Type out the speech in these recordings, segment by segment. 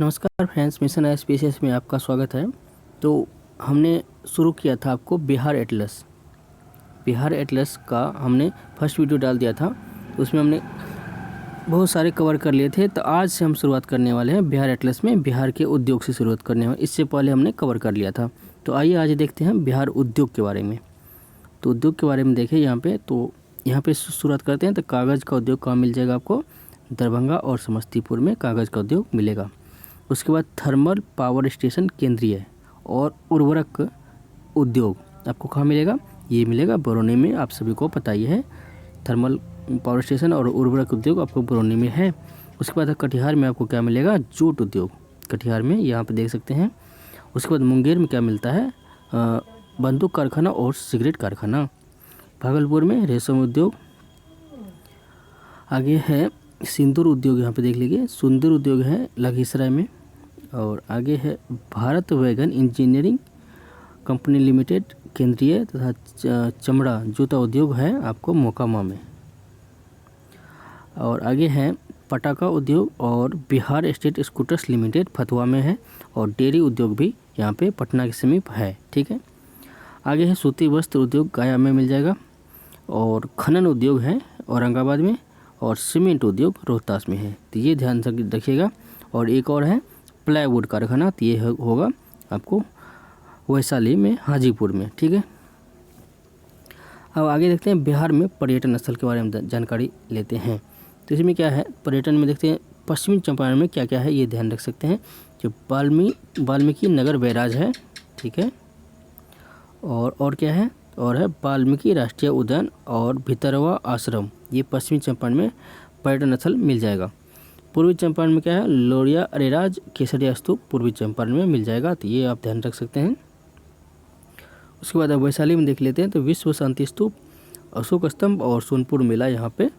नमस्कार friends, mission spacious में आपका स्वागत है। तो हमने शुरू किया था आपको बिहार एटलस का हमने फर्स्ट वीडियो डाल दिया था। तो उसमें हमने बहुत सारे कवर कर लिए थे। तो आज से हम शुरुआत करने वाले हैं बिहार एटलस में बिहार के उद्योग से शुरुआत करने वाले। इससे पहले हमने कवर कर लिया था। तो आइए आज देखते हैं बिहार उद्योग के बारे में। तो उद्योग के बारे में देखें यहाँ पे। तो यहाँ पे शुरुआत करते हैं। तो कागज़ का उद्योग कहाँ मिल जाएगा आपको? दरभंगा और समस्तीपुर में कागज़ का उद्योग मिलेगा। उसके बाद थर्मल पावर स्टेशन केंद्रीय और उर्वरक उद्योग आपको कहाँ मिलेगा? ये मिलेगा बरौनी में। आप सभी को पता ही है, थर्मल पावर स्टेशन और उर्वरक उद्योग आपको बरौनी में है। उसके बाद कटिहार में आपको क्या मिलेगा? जूट उद्योग कटिहार में, यहाँ पे देख सकते हैं। उसके बाद मुंगेर में क्या मिलता है? बंदूक कारखाना और सिगरेट कारखाना। भागलपुर में रेशम उद्योग। आगे है सिंदूर उद्योग, यहाँ पे देख लीजिए। सिंदूर उद्योग है लखीसराय में। और आगे है Bharat wagon engineering company limited केंद्रीय तथा चमड़ा जूता उद्योग है आपको मोकामा में। और आगे है पटाखा उद्योग और Bihar state scooters limited Fatuha में है। और डेयरी उद्योग भी यहाँ पे पटना के समीप है। ठीक है। आगे है सूती वस्त्र उद्योग गया में मिल जाएगा। और खनन उद्योग है औरंगाबाद में। और सीमेंट उद्योग रोहतास में है। तो ये ध्यान से रखिएगा। और एक और है प्लाईवुड कारखाना, तो ये होगा आपको वैशाली में, हाजीपुर में। ठीक है। अब आगे देखते हैं बिहार में पर्यटन स्थल के बारे में जानकारी लेते हैं। तो इसमें क्या है, पर्यटन में देखते हैं पश्चिमी चंपारण में क्या क्या है, ये ध्यान रख सकते हैं। जो वाल्मीकि नगर बैराज है। ठीक है। और क्या है? और है वाल्मीकि राष्ट्रीय उद्यान और भितरवा आश्रम, ये पश्चिमी चंपारण में पर्यटन स्थल मिल जाएगा। पूर्वी चंपारण में क्या है? लोरिया अरेराज केसरिया स्तूप पूर्वी चंपारण में मिल जाएगा। तो ये आप ध्यान रख सकते हैं। उसके बाद अब वैशाली में देख लेते हैं। तो विश्व शांति स्तूप, अशोक स्तंभ और सोनपुर मेला यहाँ पे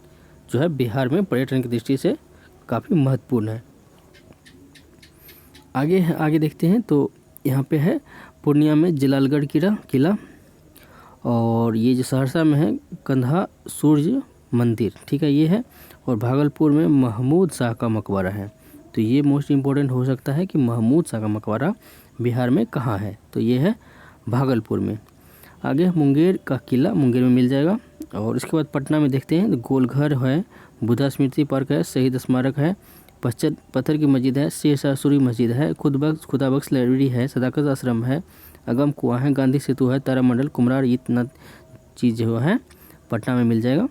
जो है बिहार में पर्यटन की दृष्टि से काफ़ी महत्वपूर्ण है। आगे देखते हैं। तो यहाँ पे है पूर्णिया में जलालगढ़ किला। और ये जो सहरसा में है कंधा सूर्य मंदिर। ठीक है, ये है। और भागलपुर में महमूद शाह का मकबरा है। तो ये मोस्ट इम्पोर्टेंट हो सकता है कि महमूद शाह का मकबरा बिहार में कहाँ है? तो ये है भागलपुर में। आगे मुंगेर का किला मुंगेर में मिल जाएगा। और इसके बाद पटना में देखते हैं। तो गोलघर है, बुद्धा स्मृति पार्क है, शहीद स्मारक है, पत्थर की मस्जिद है, शेरशाह सूरी मस्जिद है, खुदाबख्श लाइब्रेरी है, सदाकत आश्रम है, अगम कुआं है, गांधी सेतु है, तारामंडल, कुमरार, इतना चीज़ जो है पटना में मिल जाएगा।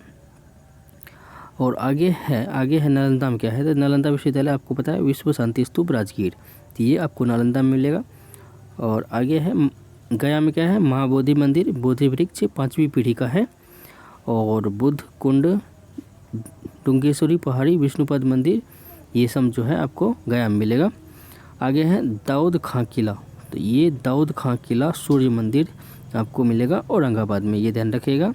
और आगे है नालंदा में क्या है? तो नालंदा विश्वविद्यालय आपको पता है, विश्व शांति स्तूप राजगीर, तो ये आपको नालंदा में मिलेगा। और आगे है गया में क्या है? महाबोधि मंदिर, बोधि वृक्ष 5वीं पीढ़ी का है। और बुद्ध कुंड, डुंगेश्वरी पहाड़ी, विष्णुपद मंदिर, ये सब जो है आपको गया में मिलेगा। आगे है दाऊद खां किला, तो ये दाऊद खां किला सूर्य मंदिर आपको मिलेगा औरंगाबाद में, ये ध्यान रखिएगा।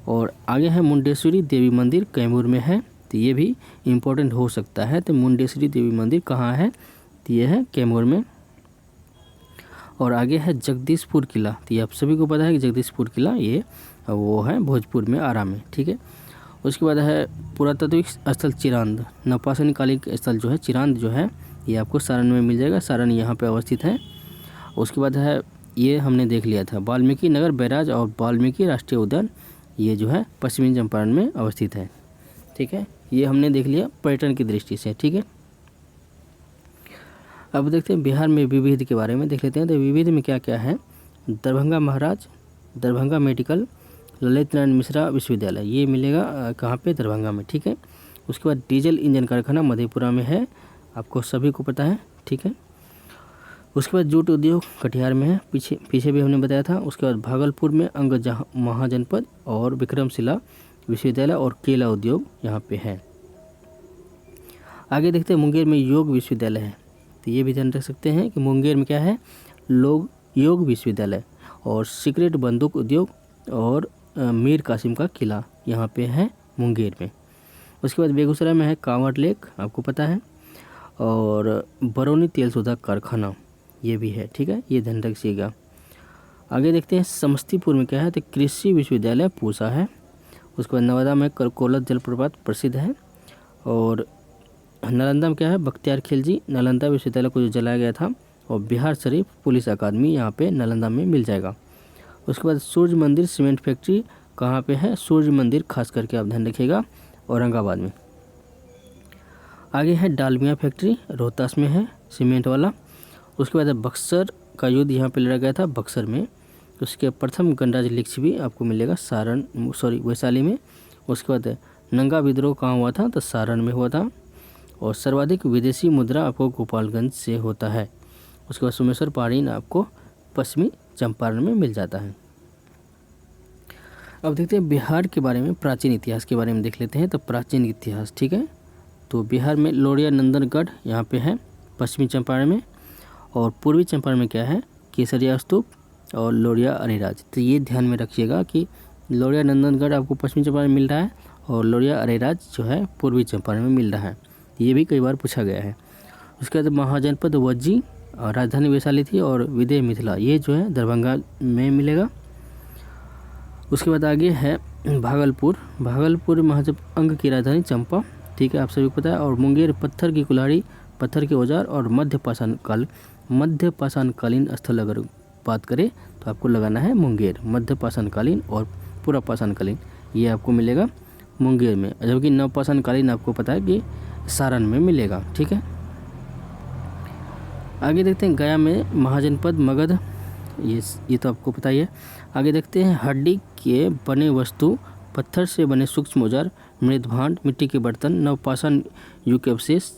और आगे है मुंडेश्वरी देवी मंदिर कैमूर में है, तो ये भी इम्पोर्टेंट हो सकता है। तो मुंडेश्वरी देवी मंदिर कहाँ है? तो ये है कैमूर में। और आगे है जगदीशपुर किला, तो ये आप सभी को पता है कि जगदीशपुर किला ये वो है भोजपुर में, आरा में। ठीक है। उसके बाद है पुरातात्विक स्थल चिरांद, नवपाषाण कालिक स्थल जो है चिरांद जो है ये आपको सारण में मिल जाएगा। सारण यहाँ पे अवस्थित है। उसके बाद है, ये हमने देख लिया था, वाल्मीकि नगर बैराज और वाल्मीकि राष्ट्रीय उद्यान, ये जो है पश्चिमी चंपारण में अवस्थित है। ठीक है, ये हमने देख लिया पर्यटन की दृष्टि से। ठीक है। अब देखते हैं बिहार में विविध के बारे में देख लेते हैं। तो विविध में क्या क्या है? दरभंगा महाराज, दरभंगा मेडिकल, ललित नारायण मिश्रा विश्वविद्यालय, ये मिलेगा कहाँ पे? दरभंगा में। ठीक है। उसके बाद डीजल इंजन कारखाना मधेपुरा में है, आपको सभी को पता है। ठीक है। उसके बाद जूट उद्योग कटिहार में है, पीछे भी हमने बताया था। उसके बाद भागलपुर में अंग महाजनपद और विक्रमशिला विश्वविद्यालय और केला उद्योग यहाँ पे है। आगे देखते हैं मुंगेर में योग विश्वविद्यालय है, तो ये भी ध्यान रख सकते हैं कि मुंगेर में क्या है? योग विश्वविद्यालय। और सिगरेट बंदूक उद्योग और मीर कासिम का किला यहाँ पे है मुंगेर में। उसके बाद बेगूसराय में है कांवड़ लेक, आपको पता है। और बरौनी तेल शोधक कारखाना ये भी है। ठीक है, ये ध्यान रखिएगा। आगे देखते हैं समस्तीपुर में क्या है? तो कृषि विश्वविद्यालय पूसा है। उसके बाद नवादा में कोलत जलप्रपात प्रसिद्ध है। और नालंदा में क्या है, बख्तियार खिलजी नालंदा विश्वविद्यालय को जो जलाया गया था, और बिहार शरीफ पुलिस अकादमी यहाँ पे नालंदा में मिल जाएगा। उसके बाद सूर्य मंदिर सीमेंट फैक्ट्री कहाँ पे है, सूर्य मंदिर खास करके आप ध्यान रखिएगा, औरंगाबाद में। आगे है डालमिया फैक्ट्री, रोहतास में है, सीमेंट वाला। उसके बाद बक्सर का युद्ध यहाँ पे लड़ा गया था, बक्सर में। उसके प्रथम गणराज्य लिच्छवी आपको मिलेगा वैशाली में। उसके बाद नंगा विद्रोह कहाँ हुआ था, तो सारण में हुआ था। और सर्वाधिक विदेशी मुद्रा आपको गोपालगंज से होता है। उसके बाद सोमेश्वर पहाड़ी आपको पश्चिमी चंपारण में मिल जाता है। अब देखते हैं बिहार के बारे में, प्राचीन इतिहास के बारे में देख लेते हैं। तो प्राचीन इतिहास, ठीक है, तो बिहार में लोरिया नंदनगढ़ यहाँ पे है पश्चिमी चंपारण में, और पूर्वी चंपारण में क्या है, केसरिया स्तूप और लोरिया अरेराज। तो ये ध्यान में रखिएगा कि लोरिया नंदनगढ़ आपको पश्चिमी चंपारण में मिल रहा है, और लोरिया अरेराज जो है पूर्वी चंपारण में मिल रहा है। ये भी कई बार पूछा गया है। उसके बाद महाजनपद वज्जी, और राजधानी वैशाली थी, और विदेह मिथिला ये जो है दरभंगा में मिलेगा। उसके बाद आगे है भागलपुर, भागलपुर महाजन अंग की राजधानी चंपा, ठीक है, आप सभी को पता है। और मुंगेर पत्थर की कुल्हाड़ी, पत्थर के औजार और मध्य पाषाणकालीन स्थल अगर बात करें तो आपको लगाना है मुंगेर, मध्य पाषाणकालीन और पूरा पाषाणकालीन, ये आपको मिलेगा मुंगेर में, जबकि नवपाषाणकालीन आपको पता है कि सारण में मिलेगा, ठीक है। आगे देखते हैं गया में महाजनपद मगध, ये तो आपको पता ही है। आगे देखते हैं हड्डी के बने वस्तु, पत्थर से बने सूक्ष्म औजार, मृद भांड, मिट्टी के बर्तन, नवपाषाण युग के अवशेष,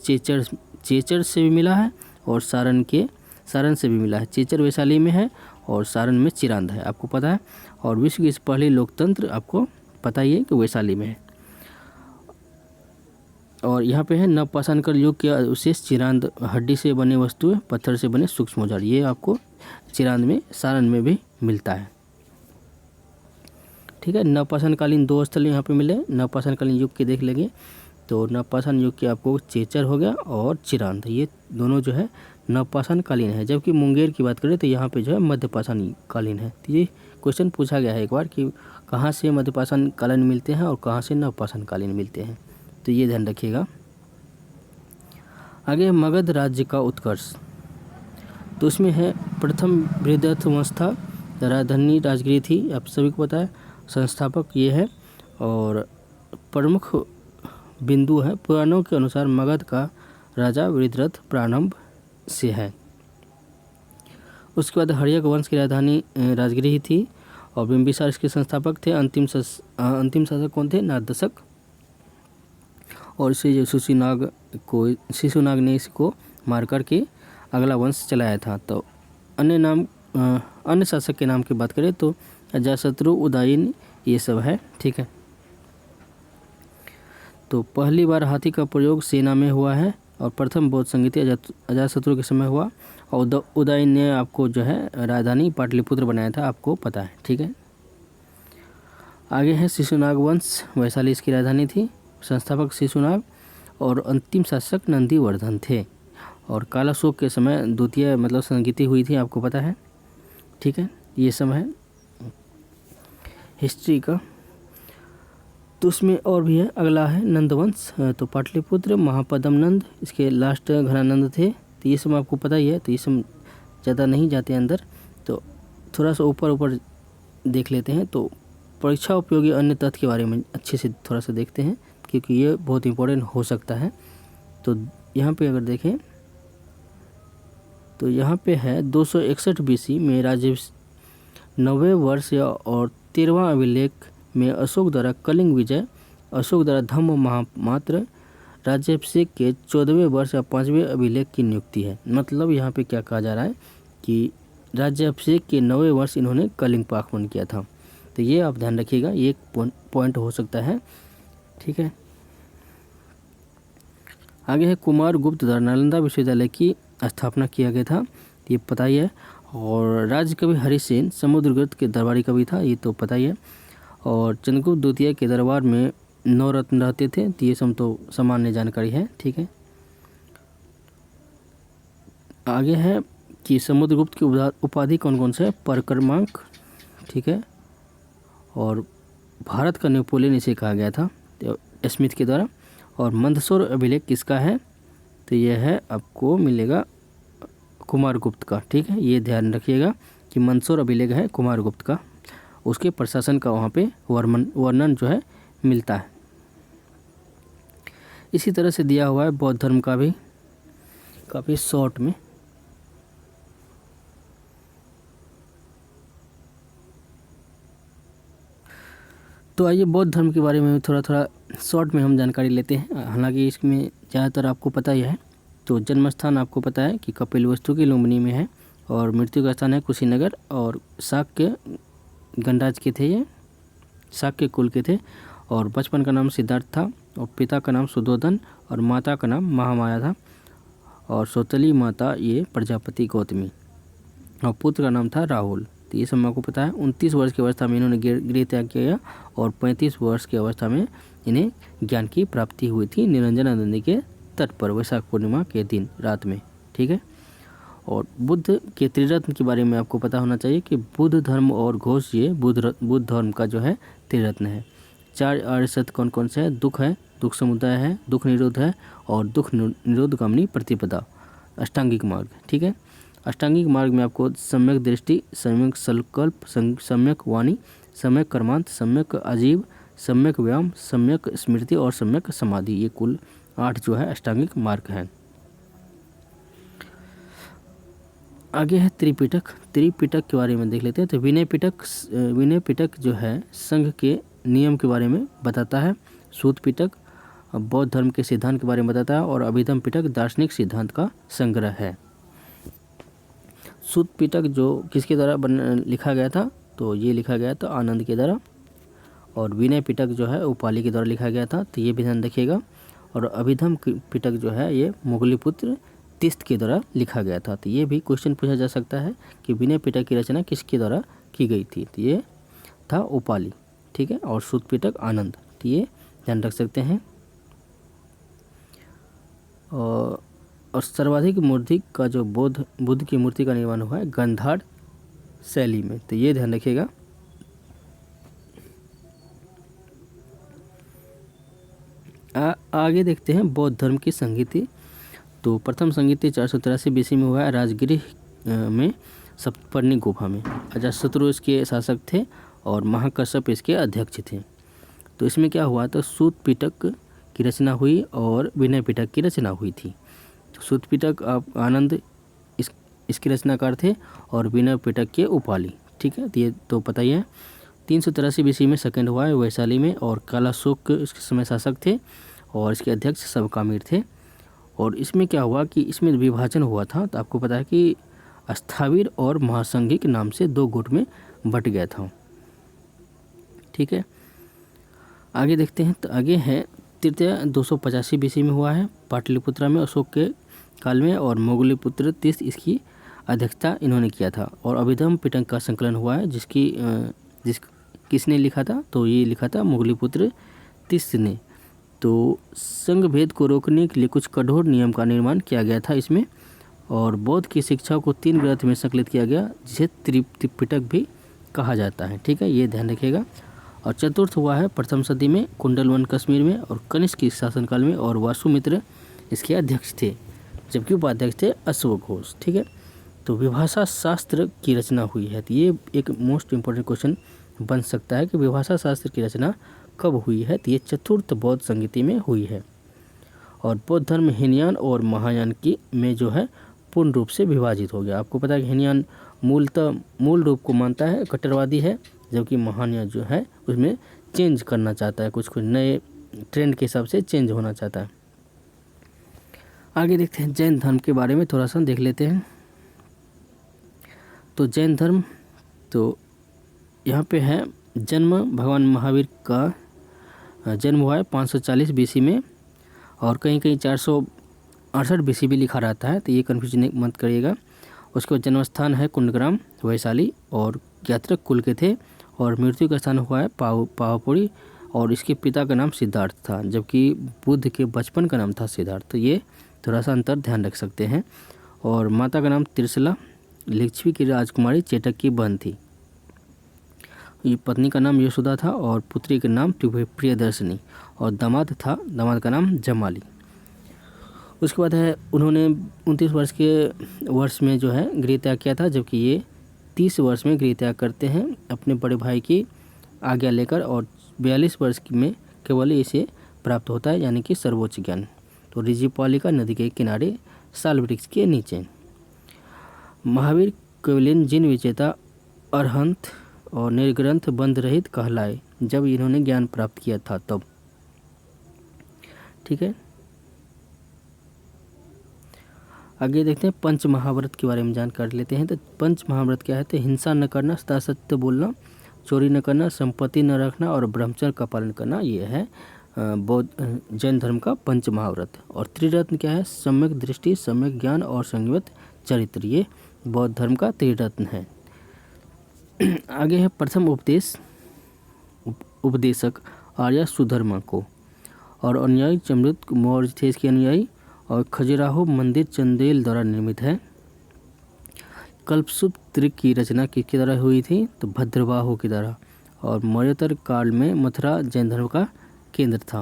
चेचर से भी मिला है, और सारण से भी मिला है। चेचर वैशाली में है और सारण में चिरांद है, आपको पता है। और विश्व की पहली लोकतंत्र आपको पता ही है कि वैशाली में है। और यहाँ पे है नवपाषाणकाल युग के अवशेष, चिरांद, हड्डी से बने वस्तुएं, पत्थर से बने सूक्ष्म औजार, ये आपको चिरांद में, सारण में भी मिलता है, ठीक है। नवपाषाणकालीन 2 स्थल यहाँ पे मिले, नवपाषाणकालीन युग के देख लेंगे तो नवपाषाण युग के आपको चेचर हो गया और चिरांद, ये दोनों जो है नवपाषाणकालीन है। जबकि मुंगेर की बात करें तो यहाँ पे जो है मध्यपाषाणकालीन है। तो ये क्वेश्चन पूछा गया है एक बार कि कहाँ से मध्यपाषाणकालीन मिलते हैं और कहाँ से नवपाषाणकालीन मिलते हैं, तो ये ध्यान रखिएगा। आगे मगध राज्य का उत्कर्ष, तो उसमें है प्रथम बृहदत्त वंश था, राजधानी राजगिरी थी, आप सभी को पता है। संस्थापक ये है, और प्रमुख बिंदु है पुराणों के अनुसार मगध का राजा वृद्धरथ प्रारंभ से है। उसके बाद हर्यक वंश की राजधानी राजगिरी ही थी, और बिंबिसार इसके संस्थापक थे। अंतिम शासक कौन थे, नागदशक। और इसे जो शिशुनाग ने इसको मार करके अगला वंश चलाया था। तो अन्य शासक के नाम की बात करें तो अजातशत्रु, उदयन, ये सब है, ठीक है। तो पहली बार हाथी का प्रयोग सेना में हुआ है, और प्रथम बौद्ध संगीति अजातशत्रु के समय हुआ, और उदयन ने आपको जो है राजधानी पाटलिपुत्र बनाया था, आपको पता है, ठीक है। आगे है शिशुनाग वंश, वैशाली इसकी राजधानी थी, संस्थापक शिशुनाग, और अंतिम शासक नंदीवर्धन थे। और कालाशोक के समय द्वितीय संगीति हुई थी, आपको पता है, ठीक है। ये सब है हिस्ट्री का। तो उसमें और भी है, अगला है नंदवंश, तो पाटलिपुत्र, महापद्म नंद, इसके लास्ट घनानंद थे। तो ये सब आपको पता ही है, तो ये सब ज़्यादा नहीं जाते अंदर, तो थोड़ा सा ऊपर देख लेते हैं। तो परीक्षा उपयोगी अन्य तथ्य के बारे में अच्छे से थोड़ा सा देखते हैं, क्योंकि ये बहुत इम्पोर्टेंट हो सकता है। तो यहाँ पे अगर देखें तो यहाँ पे है 261 BC में राज्य 90वें वर्ष और 13वां अभिलेख में अशोक द्वारा कलिंग विजय, अशोक द्वारा धम्म महामात्र, राज्याभिषेक के 14वें वर्ष या 5वें अभिलेख की नियुक्ति है। मतलब यहाँ पे क्या कहा जा रहा है कि राज्याभिषेक के 9वें वर्ष इन्होंने कलिंग पर आक्रमण किया था। तो ये आप ध्यान रखिएगा, ये एक पॉइंट हो सकता है, ठीक है। आगे है कुमार गुप्त द्वारा नालंदा विश्वविद्यालय की स्थापना किया गया था, ये पता ही है। और राज्य कवि हरिसेन समुद्रगुप्त के दरबारी कवि था, ये तो पता ही है। और चंद्रगुप्त द्वितीय के दरबार में 9 रत्न रहते थे, तो ये सब तो सामान्य जानकारी है, ठीक है। आगे है कि समुद्रगुप्त की उपाधि कौन कौन से है, परक्रमांक, ठीक है। और भारत का नेपोलियन इसे कहा गया था स्मिथ के द्वारा। और मंदसौर अभिलेख किसका है, तो यह है आपको मिलेगा कुमारगुप्त का। ठीक है, ये ध्यान रखिएगा कि मंदसौर अभिलेख है कुमारगुप्त का, उसके प्रशासन का वहाँ पे वर्णन जो है मिलता है। इसी तरह से दिया हुआ है बौद्ध धर्म का भी काफ़ी शॉर्ट में। तो आइए बौद्ध धर्म के बारे में थोड़ा थोड़ा शॉर्ट में हम जानकारी लेते हैं। हालांकि इसमें ज़्यादातर आपको पता ही है। तो जन्म स्थान आपको पता है कि कपिलवस्तु की लुम्बिनी में है, और मृत्यु का स्थान है कुशीनगर, और शाक्य गणराज के थे, ये शाक्य कुल के थे, और बचपन का नाम सिद्धार्थ था, और पिता का नाम सुधोधन, और माता का नाम महामाया था, और सौतली माता ये प्रजापति गौतमी, और पुत्र का नाम था राहुल। तो ये सब आपको पता है। 29 वर्ष की अवस्था में इन्होंने गृह त्याग किया, और 35 वर्ष की अवस्था में इन्हें ज्ञान की प्राप्ति हुई थी निरंजना नदी के तट पर वैशाख पूर्णिमा के दिन रात में। ठीक है, और बुद्ध के त्रिरत्न के बारे में आपको पता होना चाहिए कि बुद्ध धर्म और घोष ये बुद्ध धर्म का जो है त्रिरत्न है। 4 आर्य सत्य कौन कौन से है? दुख है, दुख समुदाय है, दुख निरोध है, और दुख निरोधगामिनी प्रतिपदा, अष्टांगिक मार्ग। ठीक है, अष्टांगिक मार्ग में आपको सम्यक दृष्टि, सम्यक संकल्प, सम्यक वाणी, सम्यक कर्मांत, सम्यक आजीव, सम्यक व्यायाम, सम्यक स्मृति और सम्यक समाधि, ये कुल 8 जो है अष्टांगिक मार्ग है। आगे है त्रिपिटक। त्रिपिटक के बारे में देख लेते हैं। तो विनय पिटक जो है संघ के नियम के बारे में बताता है। सूत पिटक बौद्ध धर्म के सिद्धांत के बारे में बताता है, और अभिधम पिटक दार्शनिक सिद्धांत का संग्रह है। सूत पिटक जो किसके द्वारा लिखा गया था? तो ये लिखा गया था आनंद के द्वारा, और विनय पिटक जो है उपाली के द्वारा लिखा गया था। तो ये भी ध्यान रखिएगा। और अभिधम पिटक जो है ये मुगलीपुत्र तिस्त के द्वारा लिखा गया था। तो ये भी क्वेश्चन पूछा जा सकता है कि विनय पिटक की रचना किसके द्वारा की गई थी? तो ये था उपाली। ठीक है, और सूत पिटक आनंद, तो ये ध्यान रख सकते हैं। और सर्वाधिक मूर्ति का जो बुद्ध की मूर्ति का निर्माण हुआ है गांधार शैली में, तो ये ध्यान रखिएगा। आगे देखते हैं बौद्ध धर्म की संगीति। तो प्रथम संगीति 483 BC में हुआ है राजगृह में सप्तपर्णी गुफा में। अजातशत्रु इसके शासक थे, और महाकश्यप इसके अध्यक्ष थे। तो इसमें क्या हुआ? तो सूत पिटक की रचना हुई और विनय पिटक की रचना हुई थी। तो सूत पिटक आप आनंद इसके रचनाकार थे, और विनय पिटक के उपाली। ठीक है, तो ये तो पता ही है। 383 BC में सेकंड हुआ है वैशाली में, और कालाशोक इसके समय शासक थे, और इसके अध्यक्ष सबकामिर थे। और इसमें क्या हुआ कि इसमें विभाजन हुआ था। तो आपको पता है कि स्थाविर और महासंघिक नाम से 2 गुट में बट गया था। ठीक है, आगे देखते हैं। तो आगे है तृतीय 285 BC में हुआ है पाटलिपुत्रा में अशोक के काल में, और मुगलीपुत्र तिस्त इसकी अध्यक्षता इन्होंने किया था। और अभिधम पिटक का संकलन हुआ है किसने लिखा था? तो ये लिखा था मुगलीपुत्र तिस्त ने। तो संघ भेद को रोकने के लिए कुछ कठोर नियम का निर्माण किया गया था इसमें, और बौद्ध की शिक्षा को 3 ग्रंथ में संकलित किया गया, जिसे त्रिपिटक भी कहा जाता है। ठीक है, ये ध्यान रखिएगा। और चतुर्थ हुआ है प्रथम सदी में कुंडलवन कश्मीर में, और कनिष्क के शासनकाल में, और वासुमित्र इसके अध्यक्ष थे, जबकि उपाध्यक्ष थे अश्वघोष। ठीक है, तो विभाषा शास्त्र की रचना हुई है। तो ये एक मोस्ट इम्पोर्टेंट क्वेश्चन बन सकता है कि विभाषा शास्त्र की रचना कब हुई है? तो ये चतुर्थ बौद्ध संगीति में हुई है। और बौद्ध धर्म हीनयान और महायान की में जो है पूर्ण रूप से विभाजित हो गया। आपको पता है कि हीनयान मूल रूप को मानता है, कट्टरवादी है, जबकि महायान जो है उसमें चेंज करना चाहता है, कुछ नए ट्रेंड के हिसाब से चेंज होना चाहता है। आगे देखते हैं जैन धर्म के बारे में थोड़ा सा देख लेते हैं। तो जैन धर्म, तो यहाँ पे है जन्म भगवान महावीर का जन्म हुआ है 540 BC में, और कहीं कहीं 468 BC भी लिखा रहता है। तो ये कन्फ्यूजन मत करिएगा। उसके बाद जन्म स्थान है कुंडग्राम वैशाली, और यात्रक कुल के थे। और मृत्यु का स्थान हुआ है पावापुरी, और इसके पिता का नाम सिद्धार्थ था, जबकि बुद्ध के बचपन का नाम था सिद्धार्थ। तो ये थोड़ा सा अंतर ध्यान रख सकते हैं। और माता का नाम त्रिशला, लिच्छवी की राजकुमारी चेटक की बहन थी। ये पत्नी का नाम यशोदा था, और पुत्री का नाम प्रियदर्शनी, और दामाद का नाम जमाली। उसके बाद है उन्होंने 29 वर्ष में जो है गृह त्याग किया था, जबकि ये 30 वर्ष में गृह त्याग करते हैं अपने बड़े भाई की आज्ञा लेकर, और 42 वर्ष में केवल इसे प्राप्त होता है, यानी कि सर्वोच्च ज्ञान। तो ऋजिपालिका नदी के किनारे साल वृक्ष के नीचे महावीर केवलिन जिन विजेता अरहंत और निर्ग्रंथ बंध रहित कहलाए, जब इन्होंने ज्ञान प्राप्त किया था तब। ठीक है, आगे देखते हैं पंच महाव्रत के बारे में जानकारी लेते हैं। तो पंच महाव्रत क्या है? तो हिंसा न करना, सदा सत्य बोलना, चोरी न करना, संपत्ति न रखना और ब्रह्मचर्य का पालन करना, ये है बौद्ध जैन धर्म का पंच महाव्रत। और त्रिरत्न क्या है? सम्यक दृष्टि, सम्यक ज्ञान और संयमित चरित्र, ये बौद्ध धर्म का त्रिरत्न है। आगे है प्रथम उपदेशक आर्य सुधर्मा को, और अनुयायी चमृत मौर्य थे इसके अनुयायी, और खजुराहो मंदिर चंदेल द्वारा निर्मित है। कल्पसूत्र की रचना किसके द्वारा हुई थी? तो भद्रवाहो के द्वारा। और मौर्योत्तर काल में मथुरा जैन धर्म का केंद्र था,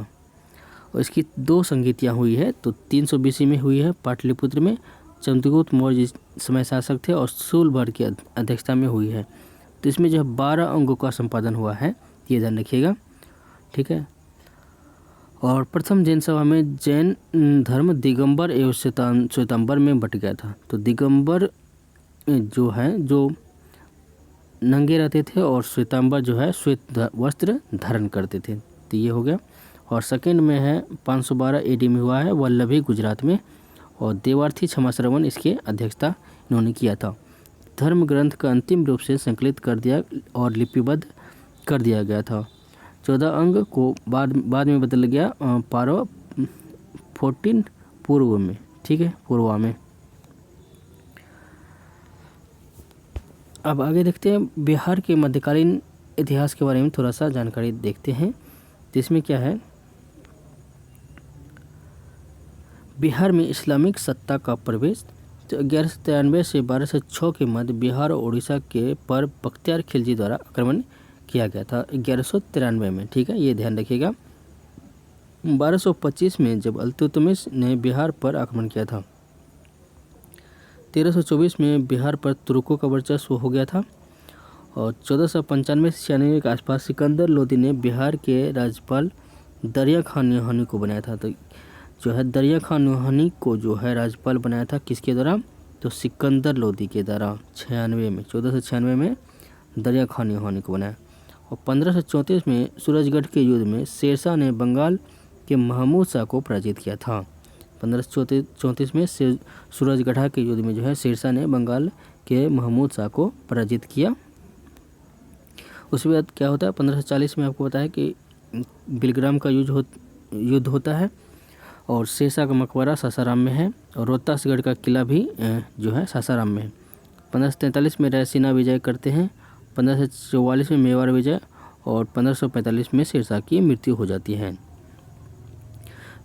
और इसकी 2 संगीतियाँ हुई है। तो 300 BC में हुई है पाटलिपुत्र में, चंद्रगुप्त मौर्य समय शासक थे, और शूलभर की अध्यक्षता में हुई है। तो इसमें जो 12 अंगों का संपादन हुआ है, ये ध्यान रखिएगा। ठीक है, और प्रथम जैन सभा में जैन धर्म दिगंबर एवं श्वेतांबर में बट गया था। तो दिगंबर जो है जो नंगे रहते थे, और श्वेतांबर जो है श्वेत वस्त्र धारण करते थे। तो ये हो गया। और सेकेंड में है 512 AD में हुआ है वल्लभी गुजरात में, और देवार्थी क्षमा श्रवण इसके अध्यक्षता इन्होंने किया था। धर्म ग्रंथ का अंतिम रूप से संकलित कर दिया और लिपिबद्ध कर दिया गया था। 14 अंग को बाद में बदल गया पारो 14 पूर्व में। ठीक है, पूर्वा में। अब आगे देखते हैं बिहार के मध्यकालीन इतिहास के बारे में थोड़ा सा जानकारी देखते हैं। तो इसमें क्या है? बिहार में इस्लामिक सत्ता का प्रवेश। तो 1193 से 1206 के मध्य बिहार और उड़ीसा के पर बख्तियार खिलजी द्वारा आक्रमण किया गया था 1193 में। ठीक है, ये ध्यान रखिएगा। 1225 में जब अल्तुतमिश ने बिहार पर आक्रमण किया था। 1324 में बिहार पर तुर्कों का वर्चस्व हो गया था, और 1495 से 96 के आसपास सिकंदर लोदी ने बिहार के राज्यपाल दरिया खान न्योहानी को बनाया था। तो जो है दरिया खान न्योहानी को जो है राज्यपाल बनाया था किसके द्वारा? तो सिकंदर लोदी के द्वारा 1496 में दरिया खान न्योहानी को बनाया। और 1534 में सूरजगढ़ के युद्ध में शेरशाह ने बंगाल के महमूद शाह को पराजित किया था। 1534 में सूरजगढ़ के युद्ध में जो है शेरशाह ने बंगाल के महमूद शाह को पराजित किया। उसके बाद क्या होता है? 1540 में आपको पता है कि बिलग्राम का युद्ध होता है, और शेरशाह का मकबरा सासाराम में है, और रोहतासगढ़ का किला भी जो है सासाराम में है। 1543 में रायसीना विजय करते हैं, 1544 में मेवाड़ विजय, और 1545 में शेरशाह की मृत्यु हो जाती है।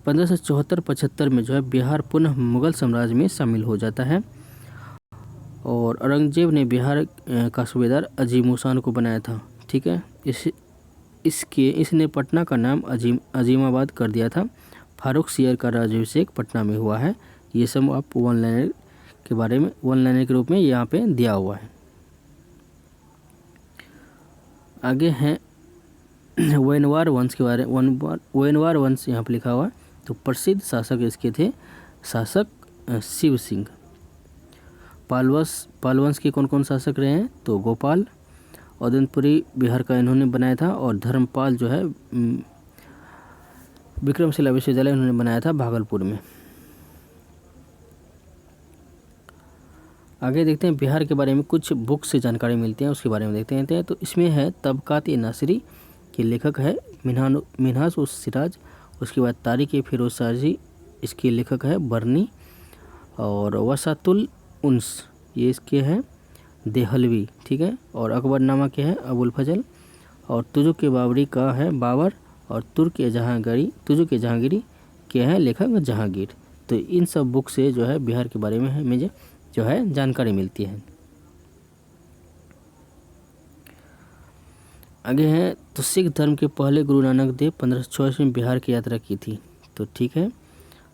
1574-75 में जो है बिहार पुनः मुगल साम्राज्य में शामिल हो जाता है, और औरंगजेब ने बिहार का सूबेदार अजीमुशान को बनाया था। ठीक है, इसने पटना का नाम अजीमाबाद कर दिया था। फारूक सियर का राज्याभिषेक पटना में हुआ है। ये सब आप वन लाइनर के रूप में यहाँ पे दिया हुआ है। आगे हैं वैनवार वंश के बारे में। वैनवार वंश यहाँ पे लिखा हुआ है। तो प्रसिद्ध शासक इसके थे शासक शिव सिंह। पाल वंश के कौन कौन शासक रहे हैं? तो गोपाल औदनपुरी बिहार का इन्होंने बनाया था, और धर्मपाल जो है विक्रमशिला विश्वविद्यालय उन्होंने बनाया था भागलपुर में। आगे देखते हैं बिहार के बारे में कुछ बुक से जानकारी मिलती है, उसके बारे में देखते हैं। तो इसमें है तबकात-ए नासिरी के लेखक है मिन्हाज उस सिराज। उसके बाद तारिक फिरोज शाहजी, इसके लेखक है बर्नी। और वसातुल उन्स, ये इसके हैं देहलवी। ठीक है, और अकबरनामा के हैं अबुल फजल। और तुजुक के बाबरी का है बाबर, और तुजुक के जहांगीरी के हैं लेखक जहांगीर। तो इन सब बुक से जो है बिहार के बारे में हमें जो है जानकारी मिलती है। आगे है तो सिख धर्म के पहले गुरु नानक देव 1524 में बिहार की यात्रा की थी। तो ठीक है,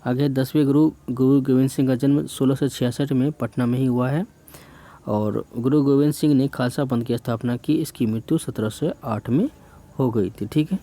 आगे 10वें गुरु गोविंद सिंह का जन्म 1666 में पटना में ही हुआ है और गुरु गोविंद सिंह ने खालसा पंथ की स्थापना की। इसकी मृत्यु 1708 में हो गई थी। ठीक है।